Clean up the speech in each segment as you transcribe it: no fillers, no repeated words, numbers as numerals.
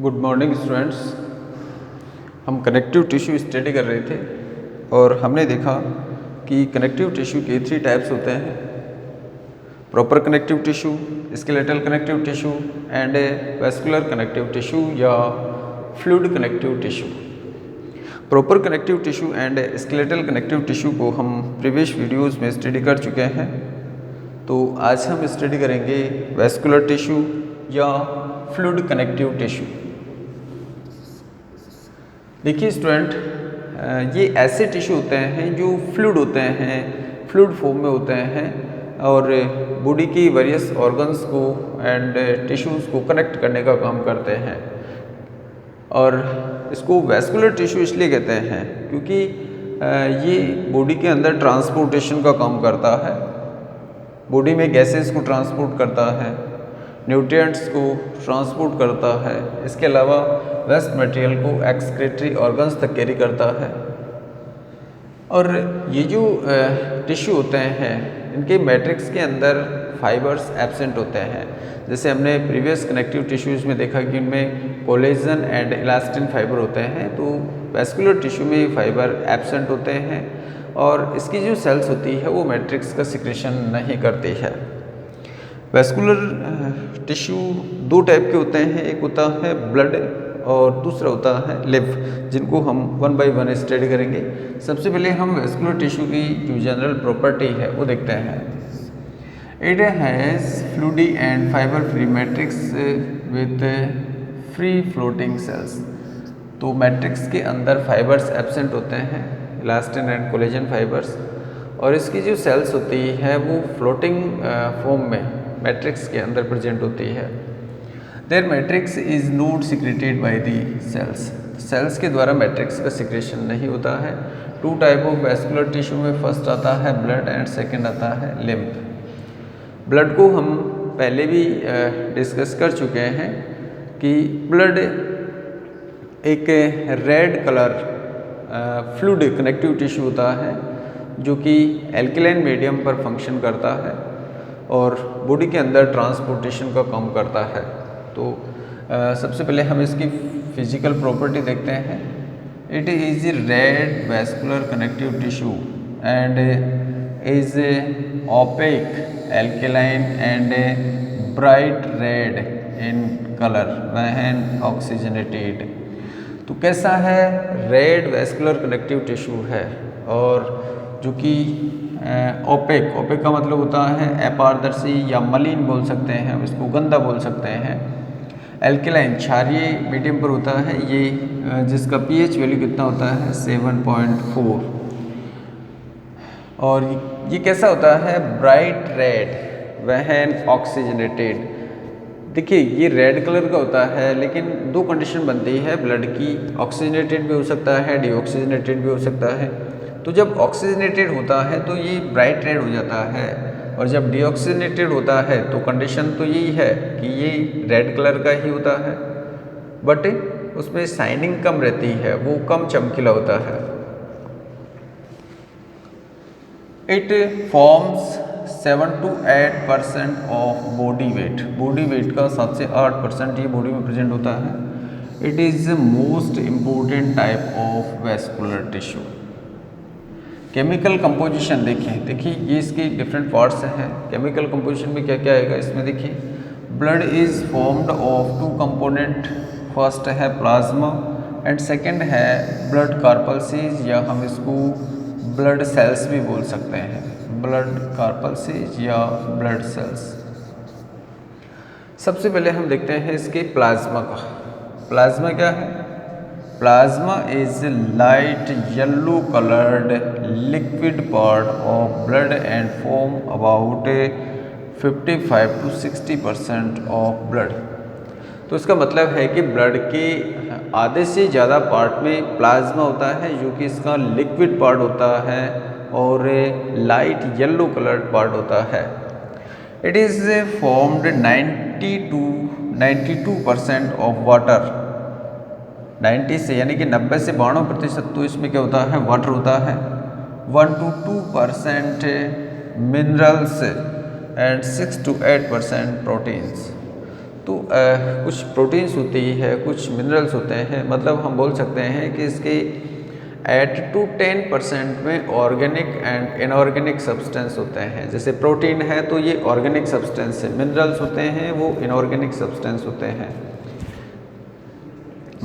Good morning students. हम connective tissue study कर रहे थे और हमने देखा कि कनेक्टिव टिश्यू के 3 टाइप्स होते हैं: proper connective tissue, skeletal connective tissue and vascular connective tissue या fluid connective tissue. Proper connective tissue and skeletal connective tissue को हम प्रीवियस वीडियोज़ में स्टडी कर चुके हैं। तो आज हम स्टडी करेंगे वैस्कुलर टिश्यू या फ्लूइड कनेक्टिव टिश्यू। देखिए स्टूडेंट, ये ऐसे टिश्यू होते हैं जो फ्लूइड होते हैं, फ्लूइड फॉर्म में होते हैं और बॉडी की वेरियस ऑर्गन्स को एंड टिश्यूज़ को कनेक्ट करने का काम करते हैं। और इसको वैस्कुलर टिश्यू इसलिए कहते हैं क्योंकि ये बॉडी के अंदर ट्रांसपोर्टेशन का काम करता है, बॉडी में गैसेस को ट्रांसपोर्ट करता है, न्यूट्रिएंट्स को ट्रांसपोर्ट करता है। इसके अलावा वेस्ट मटेरियल को एक्सक्रीटरी ऑर्गन्स तक कैरी करता है। और ये जो टिश्यू होते हैं इनके मैट्रिक्स के अंदर फाइबर्स एब्सेंट होते हैं। जैसे हमने प्रीवियस कनेक्टिव टिश्यूज़ में देखा कि इनमें कोलेजन एंड इलास्टिन फाइबर होते हैं, तो वैस्कुलर टिश्यू में फाइबर एब्सेंट होते हैं और इसकी जो सेल्स होती है वो मैट्रिक्स का सिक्रेशन नहीं करती है। वैस्कुलर टिश्यू 2 टाइप के होते हैं, एक होता है ब्लड और दूसरा होता है लिम्फ, जिनको हम 1 बाय 1 स्टडी करेंगे। सबसे पहले हम वैस्कुलर टिश्यू की जो जनरल प्रॉपर्टी है वो देखते हैं। It has fluid and fibre free matrix with free floating cells. तो मैट्रिक्स के अंदर फाइबर्स एब्सेंट होते हैं, इलास्टिन एंड कोलेजन फाइबर्स, और इसकी जो सेल्स होती है वो फ्लोटिंग फॉर्म में मैट्रिक्स के अंदर प्रेजेंट होती है। There matrix is not secreted by the cells. Cells के द्वारा मैट्रिक्स का सिक्रेशन नहीं होता है। 2 टाइप ऑफ वैस्कुलर टिश्यू में फर्स्ट आता है ब्लड एंड सेकंड आता है लिम्फ। ब्लड को हम पहले भी डिस्कस कर चुके हैं कि ब्लड एक red colour fluid connective tissue होता है जो कि एल्कलाइन मीडियम पर फंक्शन करता है और बॉडी के अंदर ट्रांसपोर्टेशन का काम करता है। तो सबसे पहले हम इसकी फिजिकल प्रॉपर्टी देखते हैं। It is red vascular connective tissue and is opaque, alkaline and bright red in colour when oxygenated. तो कैसा है? रेड वैस्कुलर कनेक्टिव टिश्यू है और जो कि ओपेक, ओपेक का मतलब होता है अपारदर्शी या मलिन बोल सकते हैं, हम इसको गंदा बोल सकते हैं। एल्कलाइन क्षारीय मीडियम पर होता है, ये जिसका पीएच वैल्यू कितना होता है 7.4। और ये कैसा होता है? Bright red when oxygenated. देखिए ये रेड कलर का होता है, लेकिन 2 कंडीशन बनती है ब्लड की, ऑक्सीजनेटेड भी हो सकता है, डीऑक्सीजनेटेड भी हो सकता है। तो जब ऑक्सीजनेटेड होता है तो ये ब्राइट रेड हो जाता है और जब डीऑक्सीजनेटेड होता है तो कंडीशन तो यही है कि ये रेड कलर का ही होता है, बट उसमें शाइनिंग कम रहती है, वो कम चमकीला होता है। It forms 7 to 8% of body weight. Body weight का 7 से 8% ये बॉडी में प्रेजेंट होता है। It is most important type of vascular tissue. Chemical composition देखिए ये इसके डिफरेंट पार्ट्स हैं। केमिकल कंपोजिशन में क्या क्या आएगा इसमें देखिए। Blood is formed of 2 component. First है प्लाज्मा एंड सेकंड है ब्लड कार्पल्सेज, या हम इसको ब्लड सेल्स भी बोल सकते हैं, ब्लड कार्पल्सेज या ब्लड सेल्स। सबसे पहले हम देखते हैं इसके प्लाज्मा का। प्लाज्मा क्या है? Plasma is light yellow coloured liquid part of blood and form about 55 to 60% of blood. तो इसका मतलब है कि ब्लड के आधे से ज़्यादा पार्ट में प्लाज्मा होता है, जो कि इसका लिक्विड पार्ट होता है और लाइट येलो कलर्ड पार्ट होता है। It is formed 90 to 92% of water. 90 से यानी कि 90 से 92% तो इसमें क्या होता है? वाटर होता है। 1 to 2% minerals and 6 to 8% proteins. तो कुछ प्रोटीन्स होती है, कुछ मिनरल्स होते हैं, मतलब हम बोल सकते हैं कि इसके 8 to 10% में ऑर्गेनिक एंड इनऑर्गेनिक सब्सटेंस होते हैं। जैसे प्रोटीन है तो ये ऑर्गेनिक सब्सटेंस है, मिनरल्स होते हैं वो इनऑर्गेनिक सब्सटेंस होते हैं।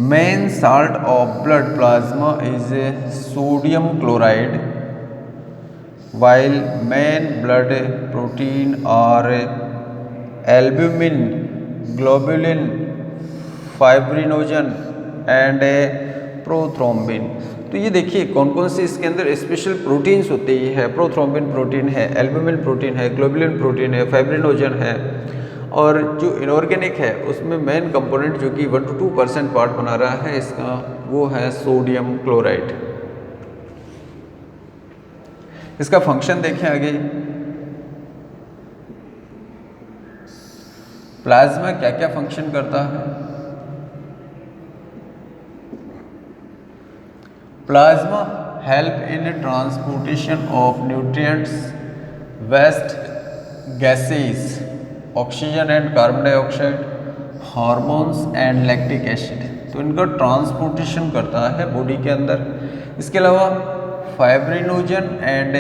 Main salt of blood plasma is sodium chloride, while main blood protein are albumin, globulin, fibrinogen and prothrombin. तो ये देखिए कौन कौन सी इसके अंदर स्पेशल प्रोटीन्स होती है। प्रोथ्रोम्बिन प्रोटीन है, एल्ब्यूमिन प्रोटीन है, ग्लोबुलिन प्रोटीन है, फाइब्रिनोजन है। और जो इनऑर्गेनिक है उसमें मेन कंपोनेंट जो कि 1 to 2% पार्ट बना रहा है इसका, वो है सोडियम क्लोराइड। इसका फंक्शन देखें आगे। प्लाज्मा क्या क्या फंक्शन करता है। Plasma help in transportation of nutrients, waste gases, oxygen and carbon dioxide, hormones and lactic acid. तो इनका ट्रांसपोर्टेशन करता है बॉडी के अंदर। इसके अलावा fibrinogen and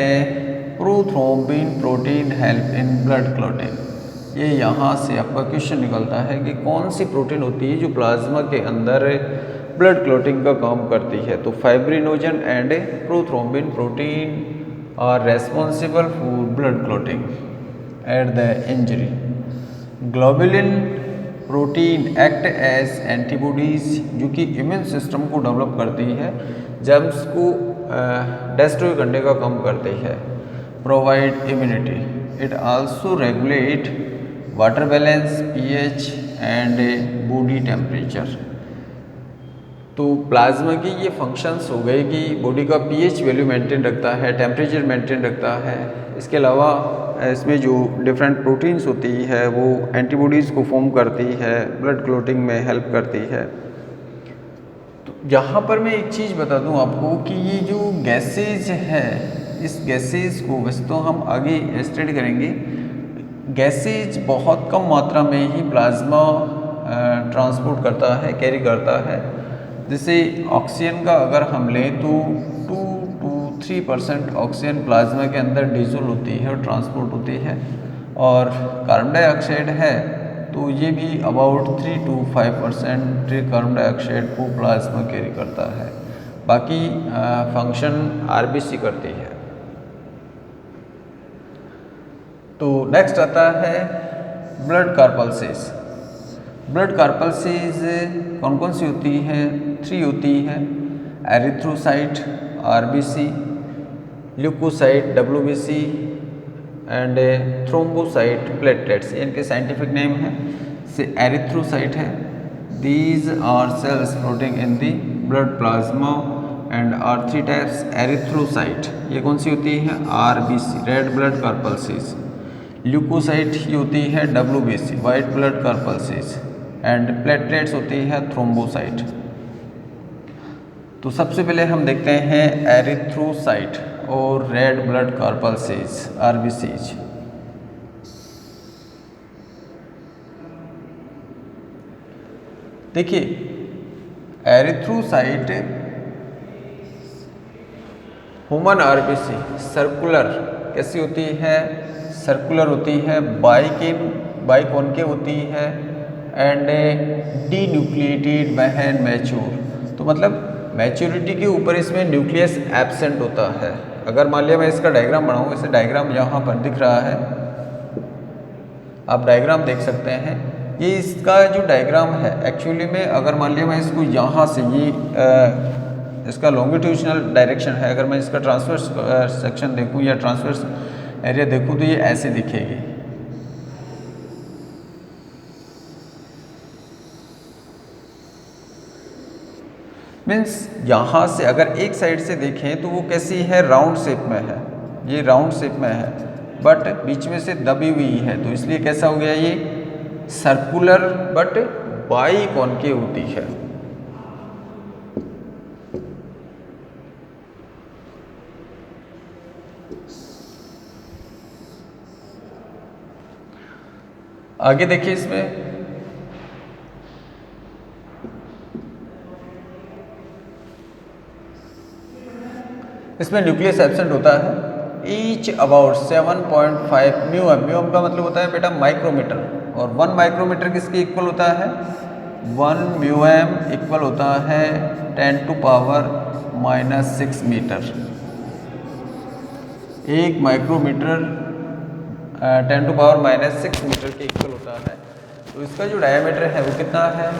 prothrombin protein help in blood clotting. ये यहाँ से आपका क्वेश्चन निकलता है कि कौन सी प्रोटीन होती है जो प्लाज्मा के अंदर ब्लड क्लॉटिंग का काम करती है। तो fibrinogen and prothrombin protein are responsible for blood clotting at the injury. Globulin protein act as antibodies, जो कि इम्यून सिस्टम को डेवलप करती है, जर्म्स को डिस्ट्रॉय करने का काम करती है। Provide immunity. It also regulate water balance, pH and body temperature. तो प्लाज्मा की ये फंक्शंस हो गए कि बॉडी का पीएच वैल्यू मेंटेन रखता है, टेम्परेचर मेंटेन रखता है। इसके अलावा इसमें जो डिफरेंट प्रोटीन्स होती है वो एंटीबॉडीज़ को फॉर्म करती है, ब्लड क्लॉटिंग में हेल्प करती है। तो यहाँ पर मैं एक चीज़ बता दूँ आपको कि ये जो गैसेज है, इस गैसेज को वैसे तो हम आगे स्टडी करेंगे। गैसेज बहुत कम मात्रा में ही प्लाज्मा ट्रांसपोर्ट करता है, कैरी करता है। जैसे ऑक्सीजन का अगर हम लें तो 2 to 3% ऑक्सीजन प्लाज्मा के अंदर डिजोल्व होती है और ट्रांसपोर्ट होती है। और कार्बन डाइऑक्साइड है तो ये भी अबाउट 3 to 5% कार्बन डाइऑक्साइड को प्लाज्मा कैरी करता है। बाकी फंक्शन आरबीसी करती है। तो नेक्स्ट आता है ब्लड कार्पल्सेस। ब्लड कार्पल्सेस कौन कौन सी होती हैं? 3 होती हैं। Erythrocyte RBC, leucocyte WBC and thrombocyte platelets, इनके साइंटिफिक नेम है। से एरिथ्रोसाइट है, these are cells floating in the blood plasma and are 3 types. Erythrocyte ये कौन सी होती है? RBC, red blood corpuscles. Leucocyte ये होती है WBC, white blood corpuscles. And platelets होती है थ्रोम्बोसाइट। तो सबसे पहले हम देखते हैं एरिथ्रोसाइट और रेड ब्लड कार्पल्सेस आरबीसीज। देखिए एरिथ्रोसाइट ह्यूमन आरबीसी सर्कुलर कैसी होती है? सर्कुलर होती है, बाइकॉन्केव होती है एंड डीन्यूक्लिएटेड व्हेन मैच्योर। तो मतलब मैच्योरिटी के ऊपर इसमें न्यूक्लियस एब्सेंट होता है। अगर मान लिया मैं इसका डायग्राम बनाऊँ, इसे डायग्राम यहाँ पर दिख रहा है, आप डायग्राम देख सकते हैं। ये इसका जो डायग्राम है एक्चुअली में, अगर मान लिया मैं इसको यहाँ से ये इसका लॉन्गिट्यूशनल डायरेक्शन है, अगर मैं इसका ट्रांसवर्स सेक्शन देखूँ या ट्रांसवर्स एरिया देखूँ तो ये ऐसे दिखेगी। मीन्स यहाँ से अगर एक साइड से देखें तो वो कैसी है? राउंड शेप में है, ये राउंड शेप में है, बट बीच में से दबी हुई है, तो इसलिए कैसा हो गया? ये सर्कुलर बट बाइकॉन्केव होती है। आगे देखिए इसमें इसमें न्यूक्लियस एब्सेंट होता है। ईच अबाउट 7.5 म्यूएम, म्यूएम का मतलब होता है बेटा माइक्रोमीटर, और 1 माइक्रोमीटर किसके इक्वल होता है? 1 म्यूएम इक्वल होता है 10⁻⁻6 मीटर। 1 माइक्रोमीटर 10⁻⁻6 मीटर के इक्वल होता है। तो इसका जो डायमीटर है वो कितना है?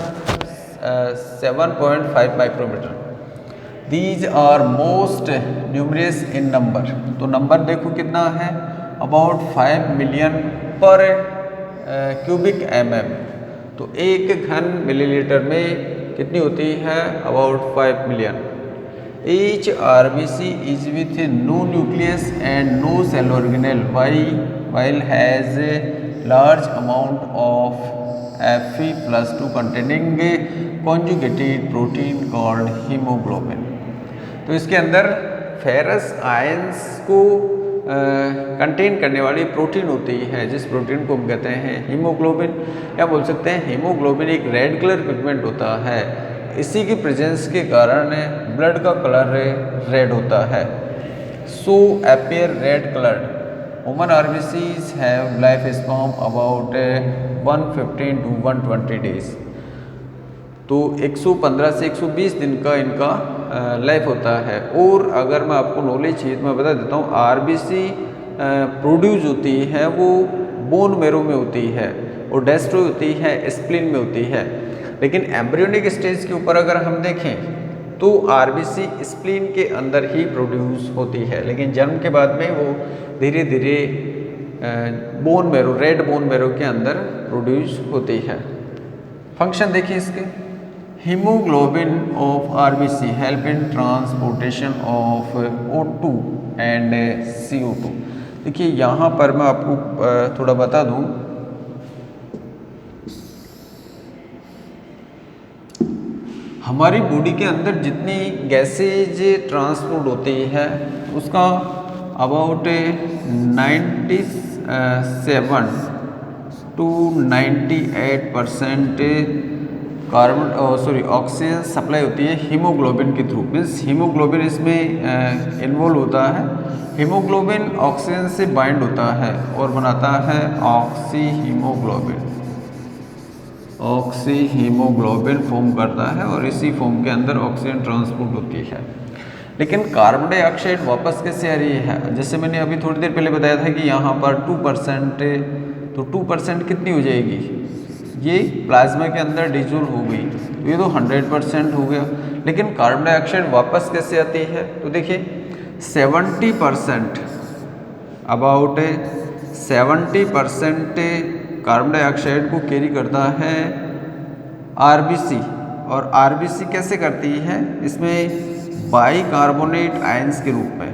7.5 micrometre. These are most numerous in number, तो नंबर देखो कितना है? About 5 million per cubic mm. तो एक घन मिलीलीटर में कितनी होती है? About 5 million. Each RBC is with no nucleus and no cell organelle while has a large amount of Fe+2 containing a conjugated protein called hemoglobin। तो इसके अंदर फेरस आयंस को कंटेन करने वाली प्रोटीन होती है, जिस प्रोटीन को हम कहते हैं हीमोग्लोबिन, या बोल सकते हैं हीमोग्लोबिन एक रेड कलर पिगमेंट होता है। इसी की प्रेजेंस के कारण ब्लड का कलर रेड होता है। So appear red coloured. Human RBCs have life span about 115 to 120 days. तो 115 से 120 दिन का इनका लाइफ होता है। और अगर मैं आपको नॉलेज चाहिए तो मैं बता देता हूँ, आरबीसी प्रोड्यूस होती है वो बोन मेरो में होती है, और डेस्ट्रॉय होती है स्प्लीन में होती है। लेकिन एम्ब्रियोनिक स्टेज के ऊपर अगर हम देखें तो आरबीसी स्प्लीन के अंदर ही प्रोड्यूस होती है, लेकिन जन्म के बाद में वो धीरे धीरे bone marrow, red bone marrow के अंदर प्रोड्यूस होती है। फंक्शन देखिए इसके। Haemoglobin of RBC help in transportation of O2 and CO2। देखिए यहाँ पर मैं आपको थोड़ा बता दूँ, हमारी बॉडी के अंदर जितनी गैसेज ट्रांसपोर्ट होती है उसका अबाउट 97 to 98% ऑक्सीजन सप्लाई होती है हीमोग्लोबिन के थ्रू। मीन्स हीमोग्लोबिन इसमें इन्वॉल्व होता है। हीमोग्लोबिन ऑक्सीजन से बाइंड होता है और बनाता है ऑक्सी हीमोग्लोबिन फॉर्म करता है, और इसी फॉर्म के अंदर ऑक्सीजन ट्रांसपोर्ट होती है। लेकिन कार्बन डाइऑक्साइड वापस कैसे आ रही है? जैसे मैंने अभी थोड़ी देर पहले बताया था कि यहाँ पर 2%, तो 2% कितनी हो जाएगी? ये प्लाज्मा के अंदर डिजोल्व हो गई, तो ये तो 100% हो गया। लेकिन कार्बन डाइऑक्साइड वापस कैसे आती है? तो देखिए 70%, अबाउट 70% कार्बन डाइऑक्साइड को कैरी करता है आरबीसी। और आरबीसी कैसे करती है? इसमें बाइकार्बोनेट आयंस के रूप में,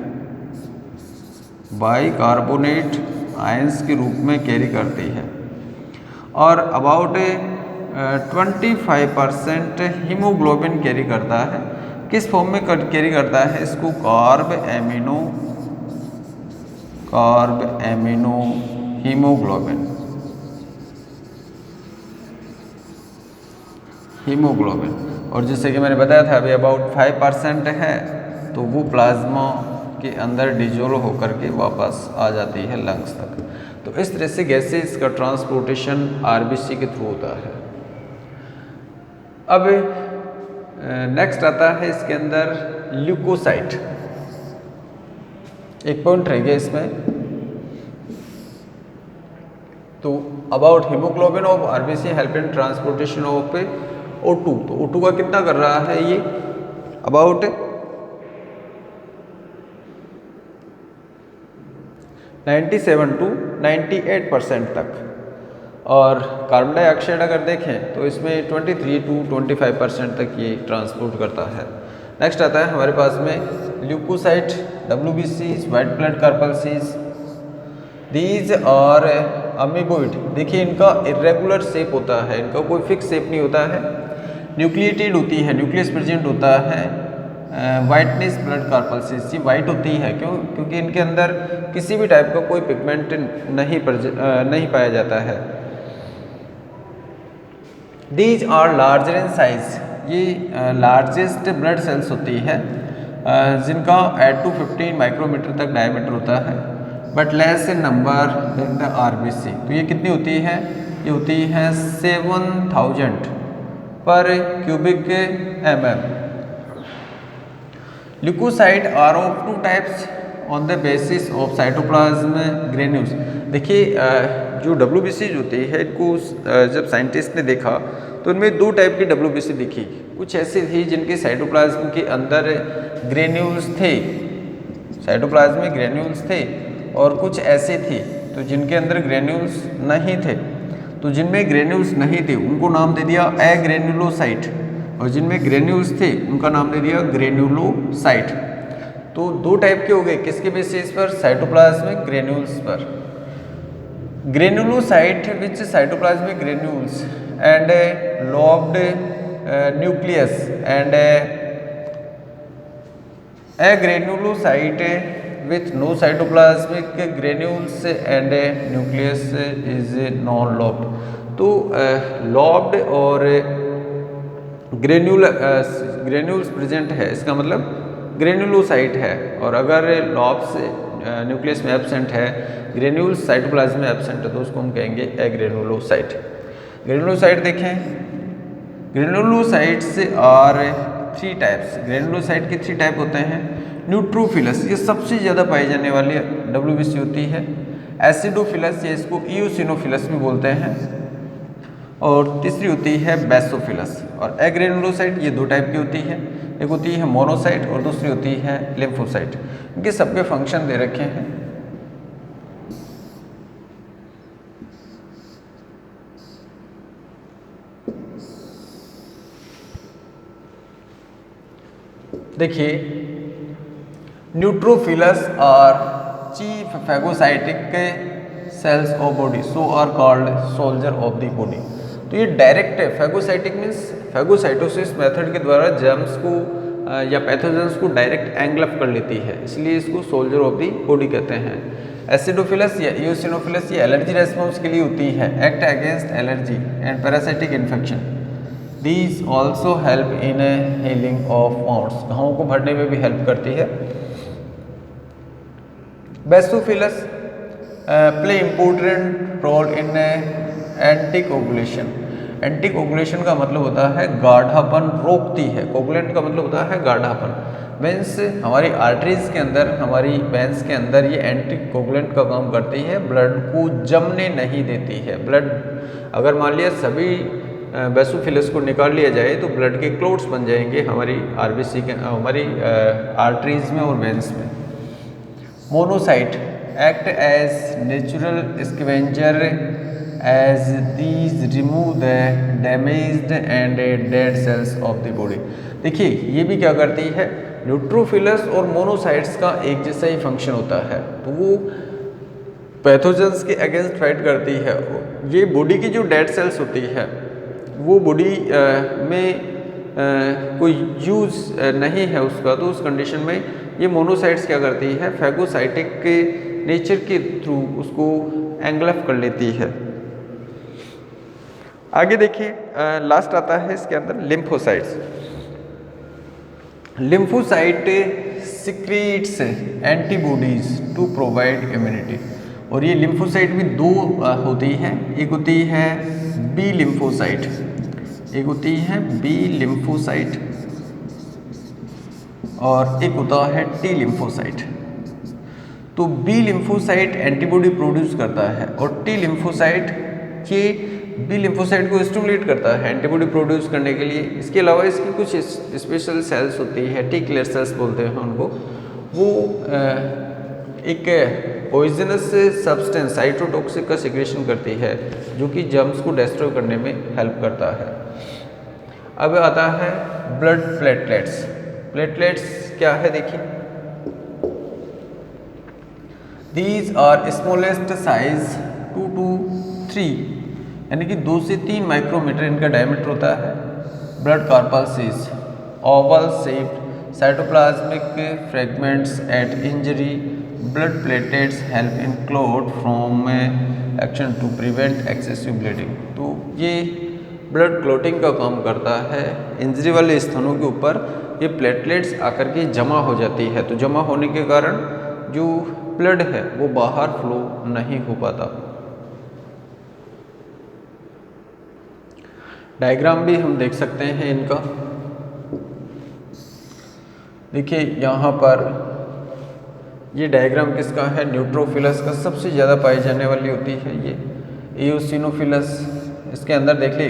बाइकार्बोनेट आयंस के रूप में कैरी करती है। और अबाउट 25% हीमोग्लोबिन कैरी करता है। किस फॉर्म में कैरी करता है? इसको कार्ब एमिनो हीमोग्लोबिन और जैसे कि मैंने बताया था अभी अबाउट 5% है, तो वो प्लाज्मा के अंदर डिजोल्व होकर के वापस आ जाती है लंग्स तक। तो इस तरह से गैसेस का ट्रांसपोर्टेशन आरबीसी के थ्रू होता है। अब नेक्स्ट आता है इसके अंदर ल्यूकोसाइट। एक पॉइंट रह गया इसमें। तो about haemoglobin of RBC help in transportation of O2। तो O2 का कितना कर रहा है? ये अबाउट 97 to 98% तक। और कार्बन डाइऑक्साइड अगर देखें तो इसमें 23 to 25% तक ये ट्रांसपोर्ट करता है। नेक्स्ट आता है हमारे पास में leucocyte, WBCs, white blood corpuscles. These are amoeboid. देखिए इनका इरेगुलर शेप होता है, इनका कोई फिक्स शेप नहीं होता है। न्यूक्लिएटेड होती है, न्यूक्लियस प्रेजेंट होता है। वाइटनेस ब्लड कार्पल्सीज, ये वाइट होती है क्यों? क्योंकि इनके अंदर किसी भी टाइप का कोई पिगमेंट नहीं पाया जाता है। These are larger in size. ये लार्जेस्ट ब्लड सेल्स होती है। जिनका 8 to 15 माइक्रोमीटर तक डायमीटर होता है, but less in number than the RBC। तो ये कितनी होती है? ये होती है 7000 per cubic mm। Leucocyte are of two types on the basis of cytoplasm granules. देखिए जो WBC होती है इनको जब साइंटिस्ट ने देखा तो इनमें दो टाइप की WBC दिखी। कुछ ऐसी थी जिनके साइटोप्लाज्म के अंदर ग्रेन्यूल्स थे, साइटोप्लाज्म में ग्रेन्यूल्स थे, और कुछ ऐसे थी तो जिनके अंदर ग्रेन्यूल्स नहीं थे। तो जिनमें ग्रेन्यूल्स नहीं थे उनको नाम दे दिया एग्रेन्युलोसाइट, और जिनमें ग्रेन्यूल्स थे उनका नाम दे दिया ग्रेन्युलोसाइट। तो दो टाइप के हो गए, किसके बेसिस पर? साइटोप्लाज्मिक ग्रेन्यूल्स पर। Granulocyte which cytoplasmic granules and lobed nucleus and agranulocyte with no cytoplasmic granules and nucleus is non-lobed। तो lobed और ग्रेन्यूल्स प्रेजेंट है, इसका मतलब ग्रेन्युलोसाइट है। और अगर लॉब्स न्यूक्लियस में एब्सेंट है, ग्रेन्यूल्स साइटोप्लाज्म में एब्सेंट है, तो उसको हम कहेंगे एग्रेन्युलोसाइट। ग्रेन्युलोसाइट देखें, ग्रेन्युलोसाइट्स आर 3 टाइप्स। ग्रेन्युलोसाइट के 3 टाइप होते हैं। न्यूट्रोफिलस, ये सबसे ज़्यादा पाई जाने वाली WBC होती है। एसिडोफिलस, ये इसको इओसिनोफिलस भी बोलते हैं। और तीसरी होती है बेसोफिलस। और एग्रेन्युलोसाइट ये 2 टाइप की होती है, एक होती है मोनोसाइट और दूसरी होती है लिम्फोसाइट। इनके सबके फंक्शन दे रखे हैं। देखिए, neutrophils are chief phagocytic cells of body, so are called soldier of the body. तो ये direct phagocytic means phagocytosis method के द्वारा जर्म्स को या पैथोजेंस को डायरेक्ट एंगल्फ कर लेती है, इसलिए इसको सोल्जर ऑफ द बॉडी कहते हैं। एसिडोफिलस या इओसिनोफिलस ये एलर्जी रेस्पॉन्स के लिए होती है, act against allergy and parasitic infection. These also help in healing of wounds, घावों को भरने में भी हेल्प करती है। Basophils play important role in anticoagulation. Anticoagulation का मतलब होता है गाढ़ापन रोकती है, कोगुलेंट का मतलब होता है गाढ़ापन। मीन्स हमारी आर्टरीज के अंदर, हमारी वेंस के अंदर ये एंटीकोगुलेंट का काम करती है, ब्लड को जमने नहीं देती है। ब्लड अगर मान लिया सभी बेसोफिलस को निकाल लिया जाए तो ब्लड के क्लोट्स बन जाएंगे हमारी RBC के, हमारी आर्टरीज में और वेंस में। Monocyte act as natural scavenger as these remove the damaged and dead cells of the body. देखिए ये भी क्या करती है, न्यूट्रोफिलस और मोनोसाइट्स का एक जैसा ही फंक्शन होता है, तो वो पैथोजेंस के अगेंस्ट फाइट करती है। ये बॉडी की जो डेड सेल्स होती है वो बॉडी में कोई यूज़ नहीं है उसका, तो उस कंडीशन में ये मोनोसाइट्स क्या करती है, फैगोसाइटिक के नेचर के थ्रू उसको एंगल्फ कर लेती है। आगे देखिए, लास्ट आता है इसके अंदर lymphocytes. Lymphocyte secretes antibodies to provide immunity. और ये लिम्फोसाइट भी 2 होती हैं, एक होती है बी लिम्फोसाइट, एक होती है बी लिम्फोसाइट और एक होता है टी लिम्फोसाइट। तो बी लिम्फोसाइट एंटीबॉडी प्रोड्यूस करता है और टी लिम्फोसाइट ये बी लिम्फोसाइट को स्टिमुलेट करता है एंटीबॉडी प्रोड्यूस करने के लिए। इसके अलावा इसकी कुछ स्पेशल सेल्स होती है, टी क्लियर सेल्स बोलते हैं उनको, वो एक पॉइजनस सब्सटेंस साइटोटॉक्सिक का सिक्रेशन करती है जो कि जर्म्स को डिस्ट्रॉय करने में हेल्प करता है। अब आता है ब्लड प्लेटलेट्स। प्लेटलेट्स क्या है देखिए, these are smallest size 2 to 3 यानी कि 2 से 3 माइक्रोमीटर इनका डायमीटर होता है। Blood corpuscles oval shaped cytoplasmic fragments at injury. Blood platelets help in clot from action to prevent excessive bleeding. तो ये ब्लड क्लॉटिंग का काम करता है। इंजरी वाले स्थानों के ऊपर ये प्लेटलेट्स आकर के जमा हो जाती है, तो जमा होने के कारण जो ब्लड है वो बाहर फ्लो नहीं हो पाता। डायग्राम भी हम देख सकते हैं इनका। देखिए यहाँ पर ये डायग्राम किसका है, न्यूट्रोफिलस का। सबसे ज़्यादा पाई जाने वाली होती है ये एओसिनोफिलस। इसके अंदर देख ली,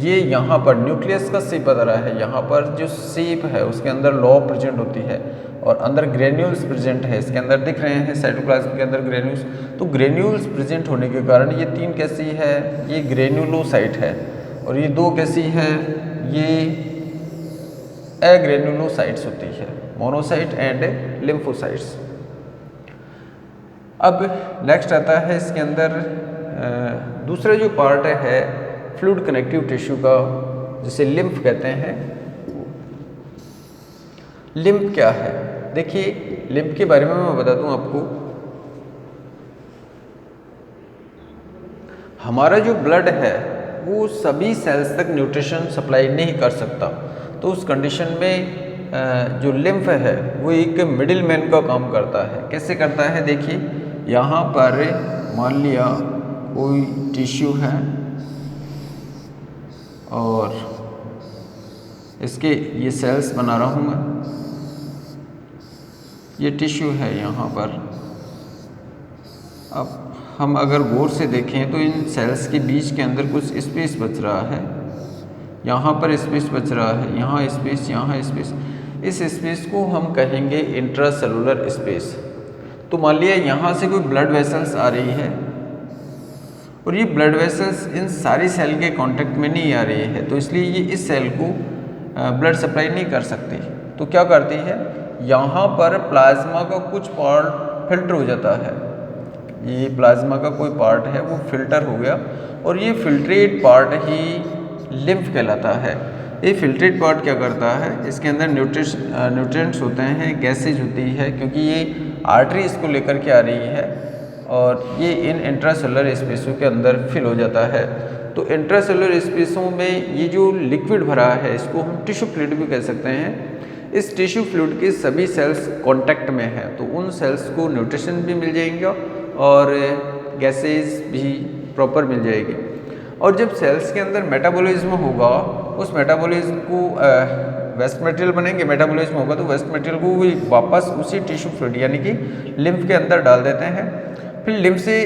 ये यहाँ पर न्यूक्लियस का शेप बता रहा है, यहाँ पर जो शेप है उसके अंदर लॉ प्रेजेंट होती है और अंदर ग्रेन्यूल्स प्रेजेंट है। इसके अंदर दिख रहे हैं साइटोप्लाज्म के अंदर ग्रेन्यूल्स। तो ग्रेन्यूल्स प्रेजेंट होने के कारण ये 3 कैसी है, ये ग्रेन्युलोसाइट है, और ये 2 कैसी है, ये एग्रेन्युलोसाइट्स होती है, मोनोसाइट एंड लिम्फोसाइट्स। अब नेक्स्ट आता है इसके अंदर दूसरा जो पार्ट है फ्लूइड कनेक्टिव टिश्यू का, जिसे लिम्फ कहते हैं। लिम्फ क्या है, देखिए लिम्फ के बारे में मैं बता दूं आपको। हमारा जो ब्लड है वो सभी सेल्स तक न्यूट्रिशन सप्लाई नहीं कर सकता, तो उस कंडीशन में जो लिम्फ है वो एक मिडिल मैन का काम करता है। कैसे करता है, देखिए यहाँ पर मान लिया कोई टिश्यू है और इसके ये सेल्स बना रहा हूँ मैं, ये टिश्यू है यहाँ पर। अब हम अगर गौर से देखें तो इन सेल्स के बीच के अंदर कुछ स्पेस बच रहा है, यहाँ पर स्पेस बच रहा है, यहाँ स्पेस, यहाँ स्पेस। इस स्पेस को हम कहेंगे इंट्रासेलुलर स्पेस। तो मान लिया यहाँ से कोई ब्लड वेसल्स आ रही है और ये ब्लड वेसल्स इन सारी सेल के कांटेक्ट में नहीं आ रही है, तो इसलिए ये इस सेल को ब्लड सप्लाई नहीं कर सकती। तो क्या करती है, यहाँ पर प्लाज्मा का कुछ पार्ट फिल्टर हो जाता है। ये प्लाज्मा का कोई पार्ट है वो फिल्टर हो गया और ये फिल्ट्रेट पार्ट ही लिम्फ कहलाता है। ये फिल्ट्रेट पार्ट क्या करता है, इसके अंदर न्यूट्रिएंट्स होते हैं, गैसेज होती है, क्योंकि ये आर्टरी इसको लेकर के आ रही है और ये इन इंट्रासेलुलर स्पेसों के अंदर फिल हो जाता है। तो इंट्रासेलुलर स्पेसों में ये जो लिक्विड भरा है इसको हम टिश्यू फ्लूइड भी कह सकते हैं। इस टिश्यू फ्लूइड के सभी सेल्स कांटेक्ट में हैं, तो उन सेल्स को न्यूट्रिशन भी मिल जाएंगे और गैसेज भी प्रॉपर मिल जाएगी। और जब सेल्स के अंदर मेटाबॉलिज्म होगा, उस मेटाबॉलिज्म को वेस्ट मटेरियल बनेंगे, मेटाबॉलिज्म होगा तो वेस्ट मटेरियल को भी वापस उसी टिश्यू फ्लूइड यानी कि लिम्फ के अंदर डाल देते हैं। फिर लिम्फ से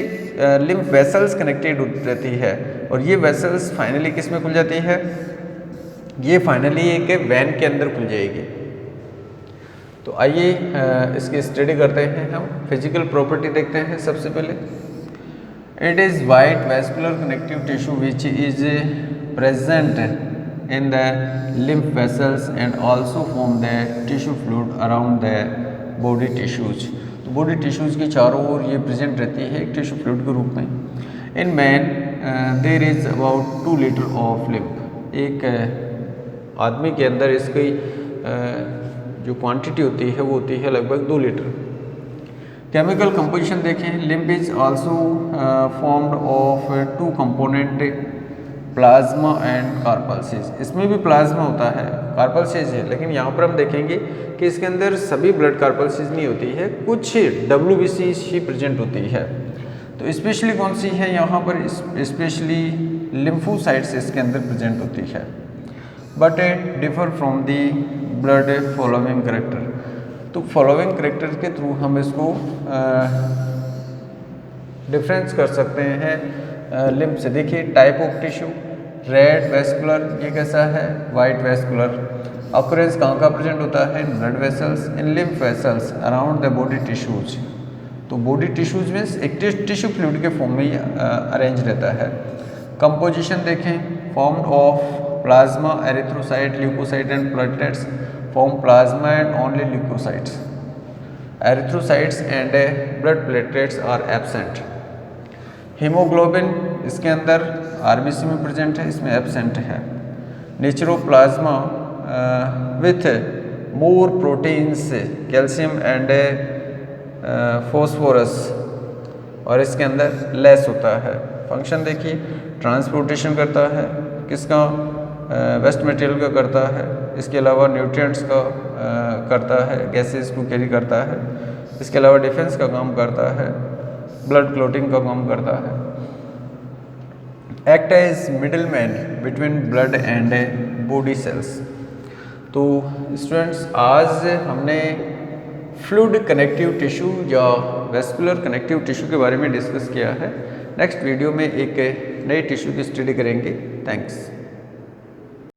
लिम्फ वेसल्स कनेक्टेड रहती है और ये वेसल्स फाइनली किस में खुल जाती है, ये फाइनली एक वैन के अंदर खुल जाएगी। तो आइए इसकी स्टडी करते हैं। हम फिजिकल प्रॉपर्टी देखते हैं सबसे पहले। It is white vascular connective tissue which is present in the lymph vessels and also form the tissue fluid around the body tissues। तो बॉडी टिश्यूज़ की चारों ओर ये प्रेजेंट रहती है एक टिश्यू फ्लूइड के रूप में। In man there is about 2 litre of lymph. एक आदमी के अंदर इसकी जो क्वांटिटी होती है वो होती है लगभग 2 लीटर। केमिकल कंपोजिशन देखें, lymph is also formed of 2 component, plasma and corpuscles. इसमें भी प्लाज्मा होता है, कार्पल्सेज है, लेकिन यहाँ पर हम देखेंगे कि इसके अंदर सभी ब्लड कार्पल्सेज नहीं होती है, कुछ WBC ही प्रेजेंट होती है। तो स्पेशली कौन सी है, यहाँ पर स्पेशली लिम्फोसाइट्स इसके अंदर प्रेजेंट होती है। But differ from the blood following character. तो फॉलोइंग करेक्टर के थ्रू हम इसको डिफरेंस कर सकते हैं लिम्फ से। देखिए type of tissue, red vascular, ये कैसा है, वाइट वेस्कुलर। ऑकरेंस कहाँ का प्रेजेंट होता है, in blood vessels, in lymph vessels around the body tissues. तो बॉडी टिश्यूज मीन्स एक टिश्यू फ्लूइड के फॉर्म में अरेंज रहता है। कंपोजिशन देखें, formed of plasma, erythrocyte, leucocyte and platelets. Form plasma and only leucocytes, erythrocytes and blood platelets are absent. Haemoglobin इसके अंदर RBC में प्रेजेंट है, इसमें एब्सेंट है। नेचुरोप्लाज्मा with more proteins, calcium and phosphorus, और इसके अंदर लेस होता है। फंक्शन देखिए, ट्रांसपोर्टेशन करता है, किसका, वेस्ट मटेरियल का करता है। इसके अलावा न्यूट्रिएंट्स का करता है, गैसेस को कैरी करता है। इसके अलावा डिफेंस का काम करता है, ब्लड क्लॉटिंग का काम करता है। Act as middle man between blood and body cells. तो स्टूडेंट्स, आज हमने फ्लूइड कनेक्टिव टिश्यू या वेस्कुलर कनेक्टिव टिश्यू के बारे में डिस्कस किया है। नेक्स्ट वीडियो में एक नए टिश्यू की स्टडी करेंगे। थैंक्स।